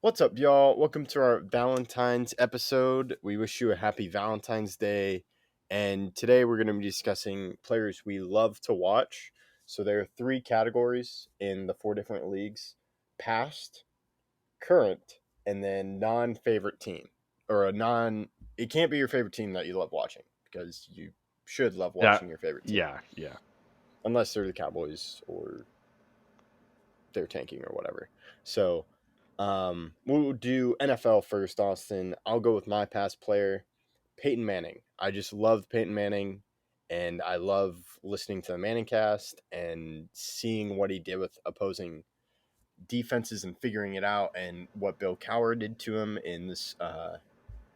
What's up, y'all? Welcome to our Valentine's episode. We wish you a happy Valentine's Day. And today we're going to be discussing players we love to watch. So there are three categories in the four different leagues: past, current, and then non favorite team. Or a non, it can't be your favorite team that you love watching because you should love That watching your favorite team, yeah. unless they're the Cowboys or they're tanking or whatever. So we'll do NFL first, Austin. I'll go with my past player, Peyton Manning. I just loved Peyton Manning, and I love listening to the Manning cast and seeing what he did with opposing defenses and figuring it out, and what Bill Cowher did to him in this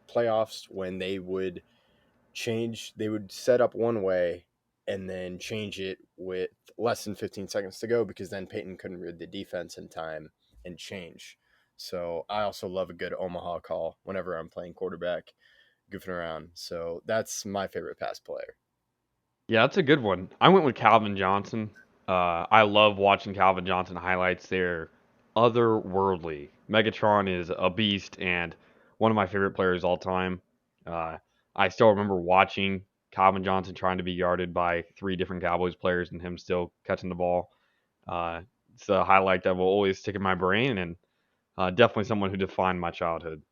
playoffs when they would set up one way and then change it with less than 15 seconds to go because then Peyton couldn't read the defense in time and change. So I also love a good Omaha call whenever I'm playing quarterback, goofing around. So that's my favorite pass player. Yeah, that's a good one. I went with Calvin Johnson. I love watching Calvin Johnson highlights. They're otherworldly. Megatron is a beast and one of my favorite players all time. Uh, I still remember watching Calvin Johnson trying to be yarded by three different Cowboys players and him still catching the ball. Uh, it's a highlight that will always stick in my brain and definitely someone who defined my childhood.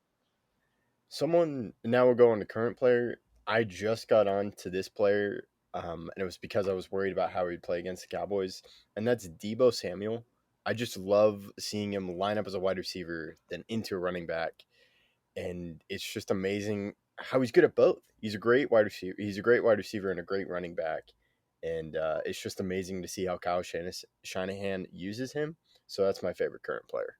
Someone now we'll go on to current player. I just got on to this player, and it was because I was worried about how he'd play against the Cowboys, and that's Debo Samuel. I just love seeing him line up as a wide receiver, then into a running back, and it's just amazing how he's good at both. He's a great wide receiver. He's a great wide receiver and a great running back, and it's just amazing to see how Kyle Shanahan uses him. So that's my favorite current player.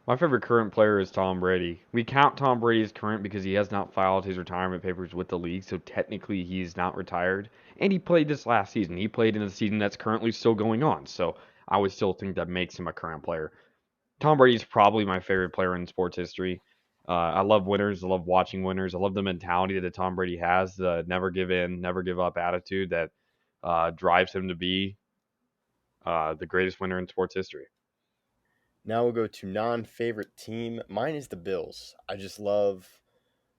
My favorite current player is Tom Brady. We count Tom Brady as current because he has not filed his retirement papers with the league, so technically he's not retired. And he played this last season. He played in a season that's currently still going on, so I would still think that makes him a current player. Tom Brady is probably my favorite player in sports history. I love winners. I love watching winners. I love the mentality that Tom Brady has, the never give in, never give up attitude that drives him to be the greatest winner in sports history. Now we'll go to non-favorite team. Mine is the Bills. I just love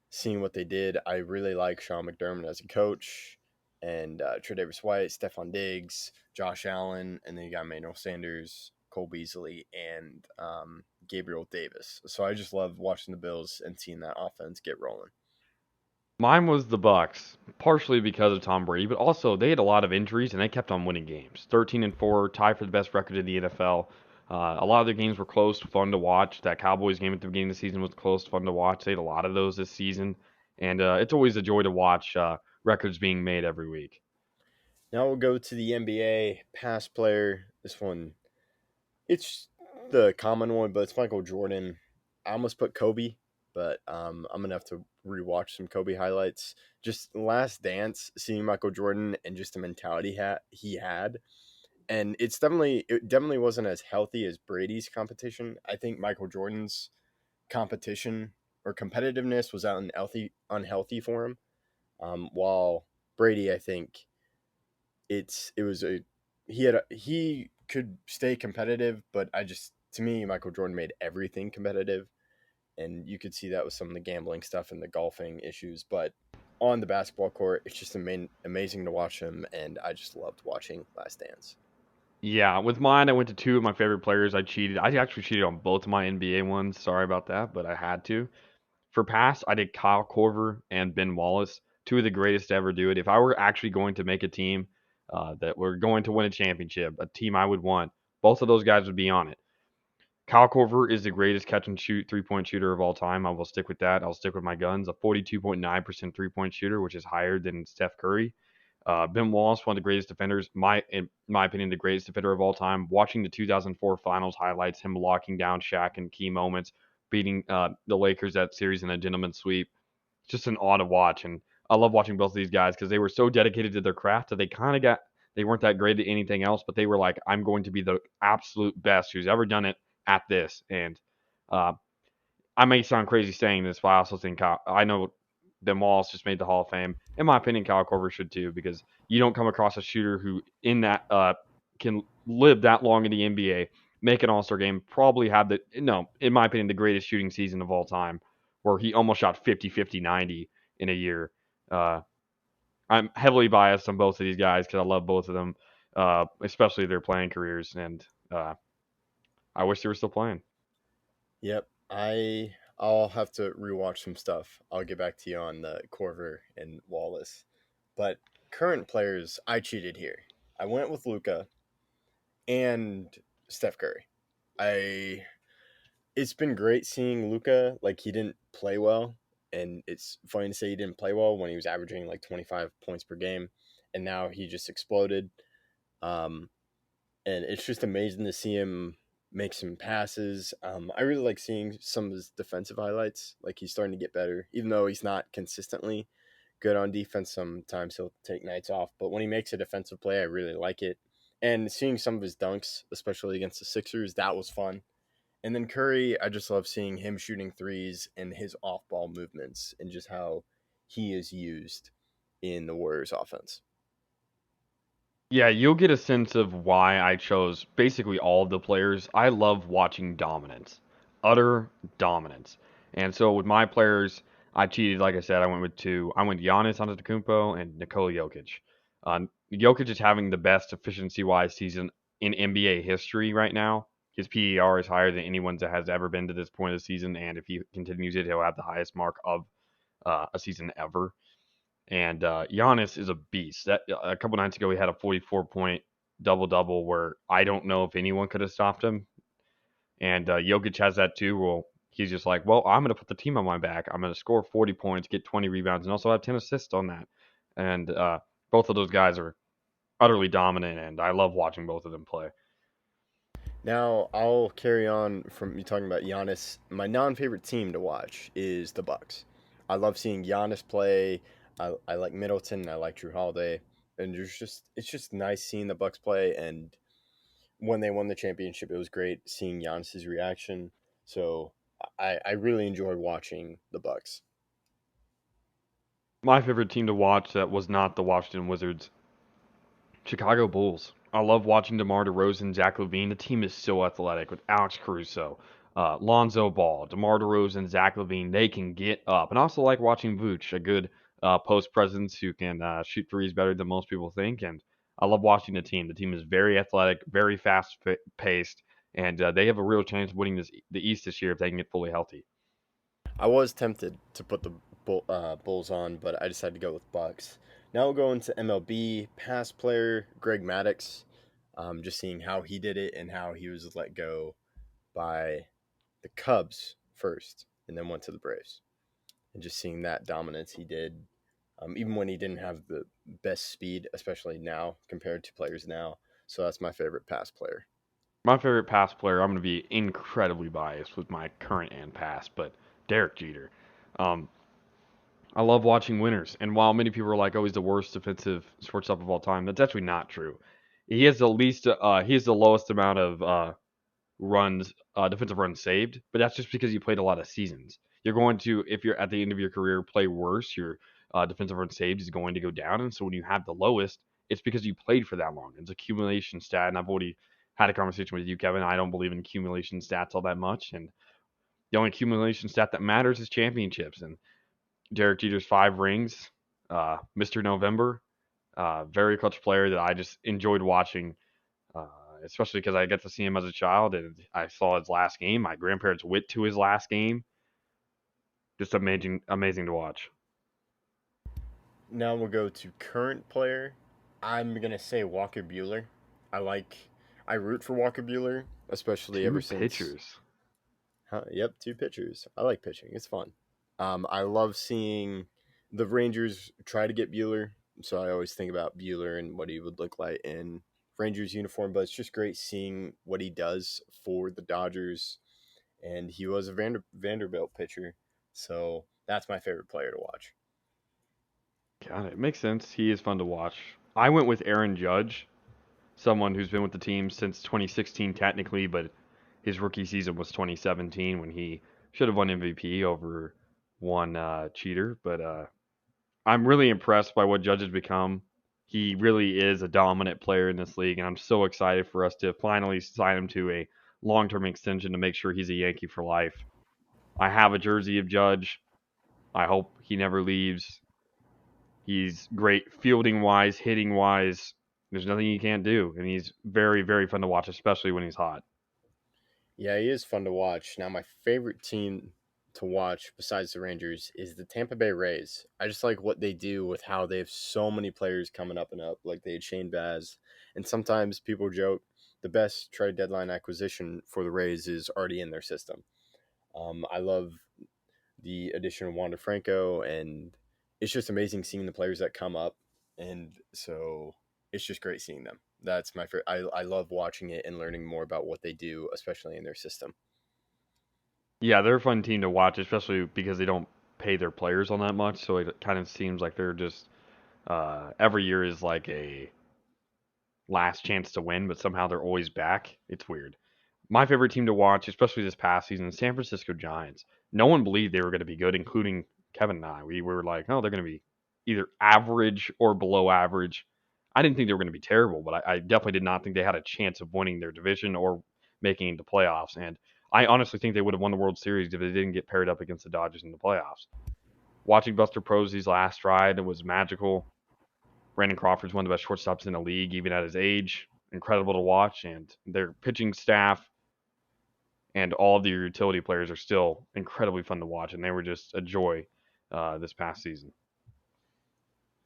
seeing what they did. I really like Sean McDermott as a coach, and Tre'Davious White, Stephon Diggs, Josh Allen, and then you got Emmanuel Sanders, Cole Beasley, and Gabriel Davis. So I just love watching the Bills and seeing that offense get rolling. Mine was the Bucks, partially because of Tom Brady, but also they had a lot of injuries and they kept on winning games. 13-4, tied for the best record in the NFL. A lot of their games were close, fun to watch. That Cowboys game at the beginning of the season was close, fun to watch. They had a lot of those this season, and it's always a joy to watch records being made every week. Now we'll go to the NBA past player. This one, it's the common one, but it's Michael Jordan. I almost put Kobe, but I'm gonna have to rewatch some Kobe highlights. Just Last Dance, seeing Michael Jordan and just the mentality he had, and it definitely wasn't as healthy as Brady's competition. I think Michael Jordan's competition or competitiveness was unhealthy for him. While Brady, I think it was a he could stay competitive, but I just to me Michael Jordan made everything competitive, and you could see that with some of the gambling stuff and the golfing issues. But on the basketball court, it's just amazing to watch him, and I just loved watching Last Dance. Yeah, with mine, I went to two of my favorite players. I cheated. I actually cheated on both of my NBA ones. Sorry about that, but I had to. For pass, I did Kyle Korver and Ben Wallace, two of the greatest to ever do it. If I were actually going to make a team that were going to win a championship, a team I would want, both of those guys would be on it. Kyle Korver is the greatest catch and shoot 3-point shooter of all time. I will stick with that. I'll stick with my guns. A 42.9% 3-point shooter, which is higher than Steph Curry. Ben Wallace, one of the greatest defenders, in my opinion, the greatest defender of all time. Watching the 2004 Finals highlights, him locking down Shaq in key moments, beating the Lakers that series in a gentleman's sweep. It's just an awe to watch, and I love watching both of these guys because they were so dedicated to their craft that they weren't that great at anything else, but they were like, I'm going to be the absolute best who's ever done it at this. And uh, I may sound crazy saying this, but I also think I know Ben Wallace just made the Hall of Fame. In my opinion, Kyle Korver should too, because you don't come across a shooter who in that can live that long in the NBA, make an All-Star game, probably have the no, in my opinion, the greatest shooting season of all time, where he almost shot 50, 50, 90 in a year. Uh, I'm heavily biased on both of these guys because I love both of them, especially their playing careers, and uh, I wish they were still playing. Yep. I'll have to rewatch some stuff. I'll get back to you on the Corver and Wallace. But current players, I cheated here. I went with Luca and Steph Curry. I It's been great seeing Luca. Like, he didn't play well, and it's funny to say he didn't play well when he was averaging like 25 points per game, and now he just exploded. Um, and it's just amazing to see him make some passes. I really like seeing some of his defensive highlights. Like, he's starting to get better, even though he's not consistently good on defense. Sometimes he'll take nights off, but when he makes a defensive play, I really like it. And seeing some of his dunks, especially against the Sixers, that was fun. And then Curry, I just love seeing him shooting threes and his off ball movements and just how he is used in the Warriors offense. Yeah, you'll get a sense of why I chose basically all of the players. I love watching dominance, utter dominance. And so with my players, I cheated. Like I said, I went with two. I went Giannis Antetokounmpo and Nikola Jokic. Jokic is having the best efficiency-wise season in NBA history right now. His PER is higher than anyone's that has ever been to this point of the season, and if he continues it, he'll have the highest mark of a season ever. And Giannis is a beast. That a couple nights ago, he had a 44-point double double where I don't know if anyone could have stopped him. And Jokic has that too. Well, he's just like, well, I'm going to put the team on my back. I'm going to score 40 points, get 20 rebounds, and also have 10 assists on that. And both of those guys are utterly dominant, and I love watching both of them play. Now I'll carry on from you talking about Giannis. My non-favorite team to watch is the Bucks. I love seeing Giannis play. I like Middleton. I like Drew Holiday, and it's just nice seeing the Bucks play. And when they won the championship, it was great seeing Giannis's reaction. So I really enjoy watching the Bucks. My favorite team to watch that was not the Washington Wizards, Chicago Bulls. I love watching DeMar DeRozan, Zach LaVine. The team is so athletic with Alex Caruso, Lonzo Ball, DeMar DeRozan, Zach LaVine. They can get up. And I also like watching Vooch, a good post presence who can shoot threes better than most people think. And I love watching the team. The team is very athletic, very fast paced, and they have a real chance of winning the East this year if they can get fully healthy. I was tempted to put the Bulls on, but I decided to go with Bucks. Now we'll go into MLB. Past player Greg Maddox. Just seeing how he did it and how he was let go by the Cubs first, and then went to the Braves. And just seeing that dominance he did, even when he didn't have the best speed, especially now compared to players now. So that's my favorite past player. My favorite past player, I'm going to be incredibly biased with my current and past, but Derek Jeter. Um, I love watching winners. And while many people are like, "Oh, he's the worst defensive shortstop of all time," that's actually not true. He has the lowest amount of runs, defensive runs saved, but that's just because you played a lot of seasons. You're going to, if you're at the end of your career, play worse. Your defensive runs saved is going to go down, and so when you have the lowest, it's because you played for that long. It's accumulation stat, and I've already had a conversation with you, Kevin. I don't believe in accumulation stats all that much, and the only accumulation stat that matters is championships. And Derek Jeter's 5 rings, Mr. November, very clutch player that I just enjoyed watching, uh, especially because I get to see him as a child and I saw his last game. My grandparents went to his last game. Just amazing, amazing to watch. Now we'll go to current player. I'm gonna say Walker Bueller. I like I root for Walker Bueller, especially ever Two since. pitchers. Huh, yep, two pitchers. I like pitching. It's fun. I love seeing the Rangers try to get Bueller. So I always think about Bueller and what he would look like in Rangers uniform. But it's just great seeing what he does for the Dodgers. And he was a Vanderbilt pitcher, so that's my favorite player to watch. Got it. Makes sense. He is fun to watch. I went with Aaron Judge, someone who's been with the team since 2016 technically, but his rookie season was 2017 when he should have won MVP over one cheater. But I'm really impressed by what Judge has become. He really is a dominant player in this league, and I'm so excited for us to finally sign him to a long term extension to make sure he's a Yankee for life. I have a jersey of Judge. I hope he never leaves. He's great fielding wise, hitting wise. There's nothing he can't do, and he's very, very fun to watch, especially when he's hot. Yeah, he is fun to watch. Now, my favorite team to watch besides the Rangers is the Tampa Bay Rays. I just like what they do with how they have so many players coming up and up. Like they had Shane Baz, and sometimes people joke the best trade deadline acquisition for the Rays is already in their system. I love the addition of Wander Franco, and it's just amazing seeing the players that come up, and so it's just great seeing them. That's my favorite. I love watching it and learning more about what they do, especially in their system. Yeah, they're a fun team to watch, especially because they don't pay their players on that much. So it kind of seems like they're just every year is like a last chance to win, but somehow they're always back. It's weird. My favorite team to watch, especially this past season, San Francisco Giants. No one believed they were going to be good, including Kevin and I. We were like, oh, they're going to be either average or below average. I didn't think they were going to be terrible, but I definitely did not think they had a chance of winning their division or making it to playoffs. And I honestly think they would have won the World Series if they didn't get paired up against the Dodgers in the playoffs. Watching Buster Posey's last ride was magical. Brandon Crawford's one of the best shortstops in the league, even at his age. Incredible to watch, and their pitching staff and all of the utility players are still incredibly fun to watch, and they were just a joy this past season.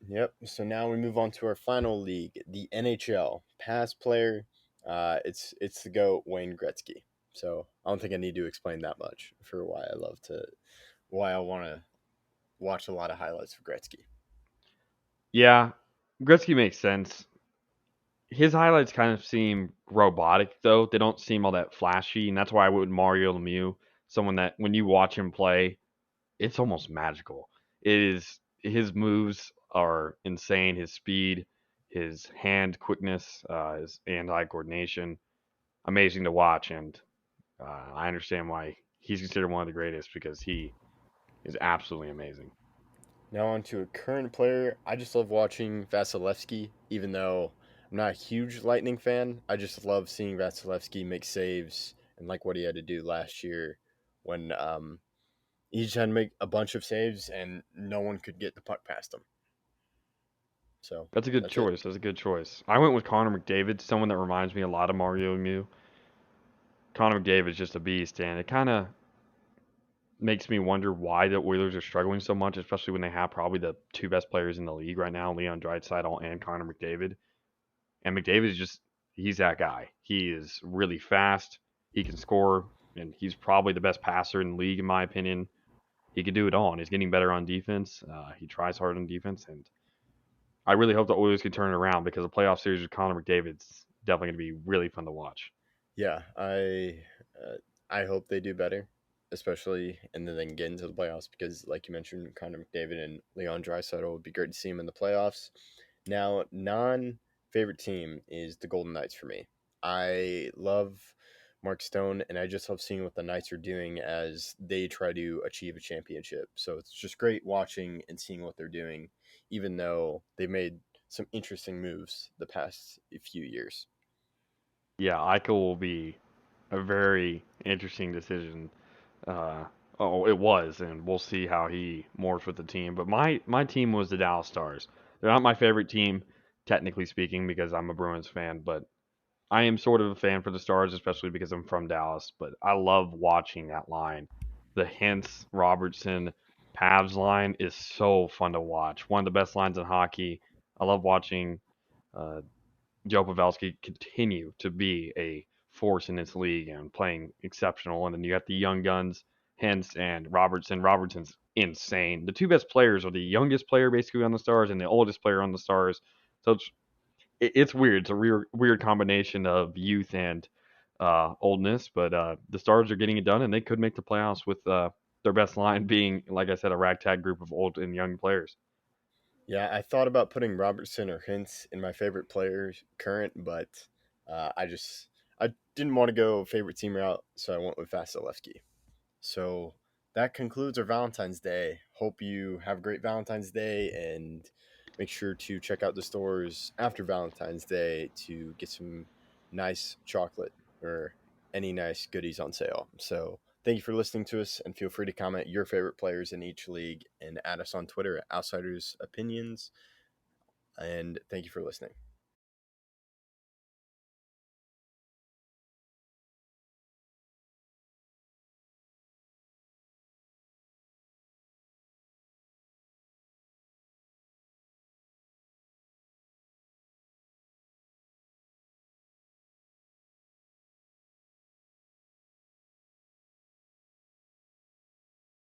Yep. So now we move on to our final league, the NHL. Past player, it's the goat Wayne Gretzky. So I don't think I need to explain that much for why I want to watch a lot of highlights of Gretzky. Yeah, Gretzky makes sense. His highlights kind of seem robotic, though. They don't seem all that flashy, and that's why I went with Mario Lemieux, someone that when you watch him play, it's almost magical. It is his moves are insane. His speed, his hand quickness, his hand-eye coordination, amazing to watch. And I understand why he's considered one of the greatest because he is absolutely amazing. Now on to a current player. I just love watching Vasilevsky, even though I'm not a huge Lightning fan. I just love seeing Vasilevsky make saves and like what he had to do last year when he just had to make a bunch of saves and no one could get the puck past him. So That's a good that's it. choice. That's a good choice. I went with Connor McDavid, someone that reminds me a lot of Mario Lemieux. Connor McDavid is just a beast, and it kind of makes me wonder why the Oilers are struggling so much, especially when they have probably the two best players in the league right now, Leon Draisaitl and Connor McDavid. And McDavid is just he's that guy. He is really fast. He can score, and he's probably the best passer in the league in my opinion. He can do it all, and he's getting better on defense. He tries hard on defense, and I really hope the Oilers can turn it around because a playoff series with Connor McDavid's definitely going to be really fun to watch. Yeah, I hope they do better, especially and then they can get into the playoffs because, like you mentioned, Connor McDavid and Leon Draisaitl would be great to see him in the playoffs. Now, non favorite team is the Golden Knights for me. I love Mark Stone, and I just love seeing what the Knights are doing as they try to achieve a championship. So it's just great watching and seeing what they're doing, even though they made some interesting moves the past few years. Yeah, Eichel will be a very interesting decision. Uh, oh, it was, and we'll see how he morphs with the team. But my team was the Dallas Stars. They're not my favorite team, technically speaking, because I'm a Bruins fan, but I am sort of a fan for the Stars, especially because I'm from Dallas. But I love watching that line. The Hintz, Robertson, Pavs line is so fun to watch. One of the best lines in hockey. I love watching uh, Joe Pavelski continue to be a force in this league and playing exceptional. And then you got the young guns, Hens and Robertson. Robertson's insane. The two best players are the youngest player basically on the Stars and the oldest player on the Stars. So it's weird. It's a weird combination of youth and oldness, but the Stars are getting it done, and they could make the playoffs with their best line being, like I said, a ragtag group of old and young players. Yeah, I thought about putting Robertson or Hintz in my favorite players current, but I didn't want to go favorite team route, so I went with Vasilevsky. So that concludes our Valentine's Day. Hope you have a great Valentine's Day and make sure to check out the stores after Valentine's Day to get some nice chocolate or any nice goodies on sale. So thank you for listening to us, and feel free to comment your favorite players in each league and add us on Twitter at Outsiders Opinions. And thank you for listening.